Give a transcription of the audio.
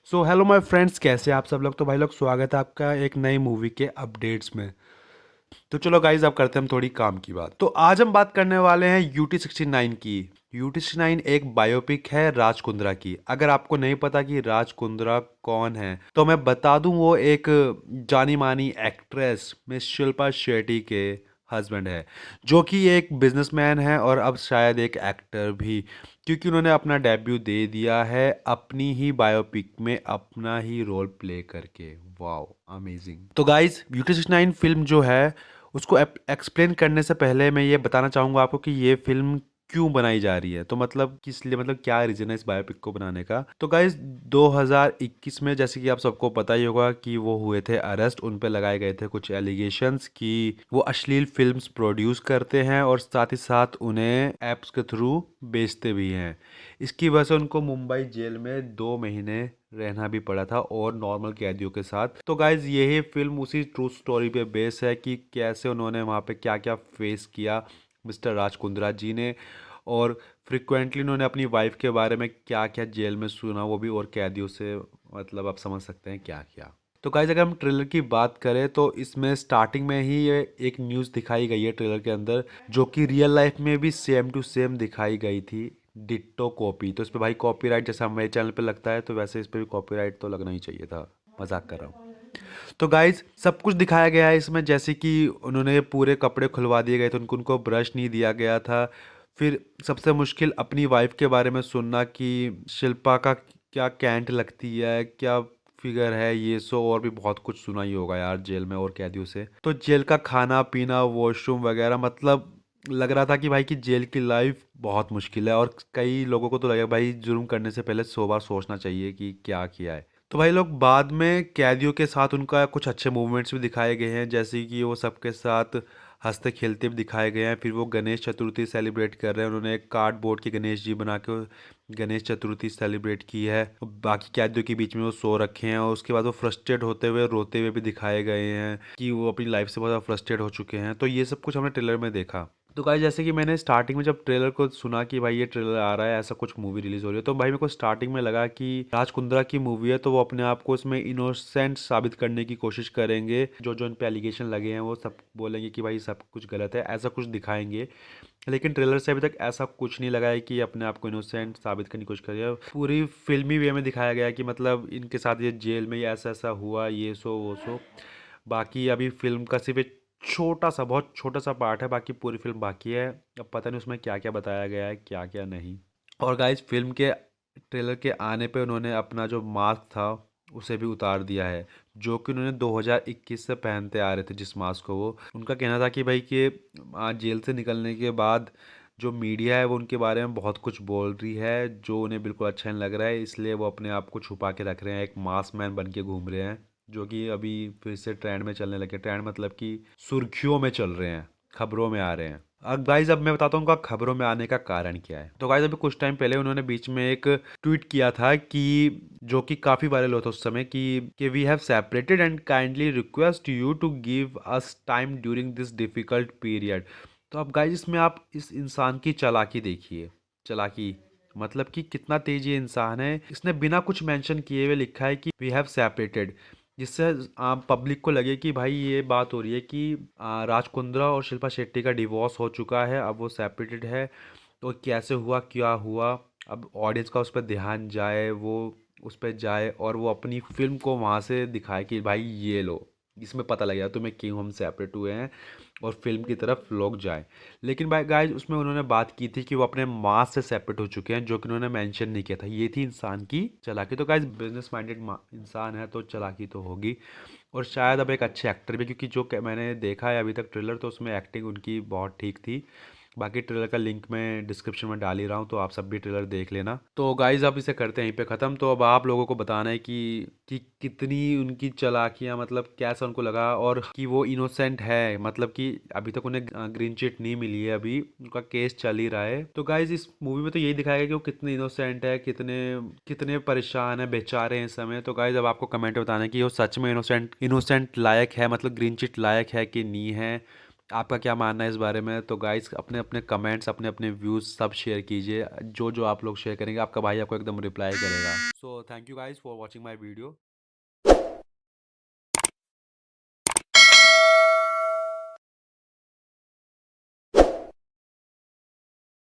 So hello my friends, कैसे हैं आप सब लोग। तो भाई लोग, स्वागत है आपका एक नई मूवी के अपडेट्स में। तो चलो गाइज, अब करते हैं हम थोड़ी काम की बात। तो आज हम बात करने वाले हैं यूटी 69 की। यूटी 69 एक बायोपिक है राज कुंद्रा की। अगर आपको नहीं पता कि राज कुंद्रा कौन है तो मैं बता दूं, वो एक जानी मानी एक्ट्रेस मिस शिल्पा शेट्टी के हस्बैंड है, जो कि एक बिजनेसमैन है और अब शायद एक एक्टर भी, क्योंकि उन्होंने अपना डेब्यू दे दिया है अपनी ही बायोपिक में अपना ही रोल प्ले करके। Wow, amazing. तो गाइज, यूटी 69 फिल्म जो है उसको एक्सप्लेन करने से पहले मैं ये बताना चाहूँगा आपको कि ये फिल्म क्यों बनाई जा रही है। तो मतलब किस लिए, मतलब क्या रीज़न है इस बायोपिक को बनाने का। तो गाइज, 2021 में जैसे कि आप सबको पता ही होगा कि वो हुए थे अरेस्ट। उन पे लगाए गए थे कुछ एलिगेशंस कि वो अश्लील फिल्म्स प्रोड्यूस करते हैं और साथ ही साथ उन्हें ऐप्स के थ्रू बेचते भी हैं। इसकी वजह से उनको मुंबई जेल में 2 महीने रहना भी पड़ा था और नॉर्मल कैदियों के साथ। तो गाइज, यही फिल्म उसी ट्रू स्टोरी पे बेस है कि कैसे उन्होंने वहाँ पे क्या क्या फेस किया मिस्टर राज कुंद्रा जी ने, और फ्रिक्वेंटली उन्होंने अपनी वाइफ के बारे में क्या क्या जेल में सुना, वो भी, और कैदियों से, मतलब आप समझ सकते हैं क्या किया। तो गाइज, अगर हम ट्रेलर की बात करें तो इसमें स्टार्टिंग में ही ये एक न्यूज़ दिखाई गई है ट्रेलर के अंदर, जो कि रियल लाइफ में भी सेम टू सेम दिखाई गई थी, डिट्टो कॉपी। तो इस पे भाई कॉपीराइट जैसा मेरे चैनल पे लगता है, तो वैसे इस पे भी कॉपीराइट तो लगना ही चाहिए था। मजाक कर रहा हूँ। तो गाइज, सब कुछ दिखाया गया है इसमें, जैसे कि उन्होंने पूरे कपड़े खुलवा दिए गए थे, उनको उनको ब्रश नहीं दिया गया था। फिर सबसे मुश्किल अपनी वाइफ के बारे में सुनना कि शिल्पा का क्या कैंट लगती है, क्या फिगर है, ये सो और भी बहुत कुछ सुना ही होगा यार जेल में और कैदियों से। तो जेल का खाना पीना, वॉशरूम वगैरह, मतलब लग रहा था कि भाई कि जेल की लाइफ बहुत मुश्किल है, और कई लोगों को तो लगा भाई जुर्म करने से पहले 100 बार सोचना चाहिए कि क्या किया है। तो भाई लोग, बाद में कैदियों के साथ उनका कुछ अच्छे मूवमेंट्स भी दिखाए गए हैं, जैसे कि वो सबके साथ हंसते खेलते भी दिखाए गए हैं। फिर वो गणेश चतुर्थी सेलिब्रेट कर रहे हैं, उन्होंने एक कार्डबोर्ड के गणेश जी बना के गणेश चतुर्थी सेलिब्रेट की है। बाकी कैदियों के बीच में वो सो रखे हैं, और उसके बाद वो फ्रस्ट्रेट होते हुए, रोते हुए भी दिखाए गए हैं कि वो अपनी लाइफ से बहुत ज़्यादा फ्रस्ट्रेट हो चुके हैं। तो ये सब कुछ हमने ट्रेलर में देखा। तो गाइस, जैसे कि मैंने स्टार्टिंग में जब ट्रेलर को सुना कि भाई ये ट्रेलर आ रहा है, ऐसा कुछ मूवी रिलीज हो रही है, तो भाई मेरे को स्टार्टिंग में लगा कि राज कुंद्रा की मूवी है, तो वो अपने आप को इसमें इनोसेंट साबित करने की कोशिश करेंगे। जो जो इन पे एलिगेशन लगे हैं वो सब बोलेंगे कि भाई सब कुछ गलत है, ऐसा कुछ दिखाएंगे। लेकिन ट्रेलर से अभी तक ऐसा कुछ नहीं लगा है कि अपने आप को इनोसेंट साबित करने की कोशिश करिए। पूरी फिल्मी वे में दिखाया गया है कि मतलब इनके साथ ये जेल में ये ऐसा ऐसा हुआ, ये सो वो सो। बाकी अभी फिल्म का सिर्फ एक छोटा सा, बहुत छोटा सा पार्ट है, बाकी पूरी फिल्म बाकी है। अब पता नहीं उसमें क्या क्या बताया गया है, क्या क्या नहीं। और गाइस, फिल्म के ट्रेलर के आने पे उन्होंने अपना जो मास्क था उसे भी उतार दिया है, जो कि उन्होंने 2021 से पहनते आ रहे थे जिस मास्क को। वो उनका कहना था कि भाई कि आज जेल से निकलने के बाद जो मीडिया है वो उनके बारे में बहुत कुछ बोल रही है, जो उन्हें बिल्कुल अच्छा नहीं लग रहा है, इसलिए वो अपने आप को छुपा के रख रहे हैं, एक मास्क मैन बन के घूम रहे हैं, जो कि अभी फिर से ट्रेंड में चलने लगे। ट्रेंड मतलब कि सुर्खियों में चल रहे हैं, खबरों में आ रहे हैं। अब गाइज, अब मैं बताता हूँ उनका खबरों में आने का कारण क्या है। तो गाइज, अभी कुछ टाइम पहले उन्होंने बीच में एक ट्वीट किया था कि, जो कि काफ़ी वायरल हुआ था उस समय, कि we have separated and kindly request you to give us time during this difficult period. तो अब गाइज, इसमें आप इस इंसान की चालाकी देखिए। चालाकी मतलब कि कितना तेज ये इंसान है। इसने बिना कुछ मेंशन किए हुए लिखा है कि वी हैव सेपरेटेड, जिससे आम पब्लिक को लगे कि भाई ये बात हो रही है कि राज कुंद्रा और शिल्पा शेट्टी का डिवोर्स हो चुका है, अब वो सेपरेटेड है। तो कैसे हुआ, क्या हुआ, अब ऑडियंस का उस पर ध्यान जाए, वो उस पर जाए और वो अपनी फिल्म को वहाँ से दिखाए कि भाई ये लो, इसमें पता लग गया तुम्हें क्यों हम सेपरेट हुए हैं, और फिल्म की तरफ लोग जाएं। लेकिन भाई गाइज, उसमें उन्होंने बात की थी कि वो अपने माँ से सेपरेट हो चुके हैं, जो कि उन्होंने मेंशन नहीं किया था। ये थी इंसान की चालाकी। तो गाइज, बिजनेस माइंडेड इंसान है तो चालाकी तो होगी। और शायद अब एक अच्छे एक्टर भी, क्योंकि जो मैंने देखा है अभी तक ट्रेलर, तो उसमें एक्टिंग उनकी बहुत ठीक थी। बाकी ट्रेलर का लिंक मैं डिस्क्रिप्शन में डाल ही रहा हूँ, तो आप सब भी ट्रेलर देख लेना। तो गाइज, अब इसे करते हैं यहीं पे ख़त्म। तो अब आप लोगों को बताना है कि कितनी उनकी चालाकियाँ, मतलब कैसा उनको लगा, और कि वो इनोसेंट है, मतलब कि अभी तक उन्हें ग्रीन चिट नहीं मिली है, अभी उनका केस चल ही रहा है। तो गाइज, इस मूवी में तो यही दिखाया गया कि वो कितने इनोसेंट है, कितने कितने परेशान है, बेचारे हैं इस समय। तो गाइज, अब आपको कमेंट में बताना है कि वो सच में इनोसेंट इनोसेंट लायक है, मतलब ग्रीन चिट लायक है कि नहीं है। आपका क्या मानना है इस बारे में? तो गाइस अपने अपने कमेंट्स, अपने अपने व्यूज़ सब शेयर कीजिए। जो जो आप लोग शेयर करेंगे आपका भाई आपको एकदम रिप्लाई करेगा। So thank you guys for watching my video.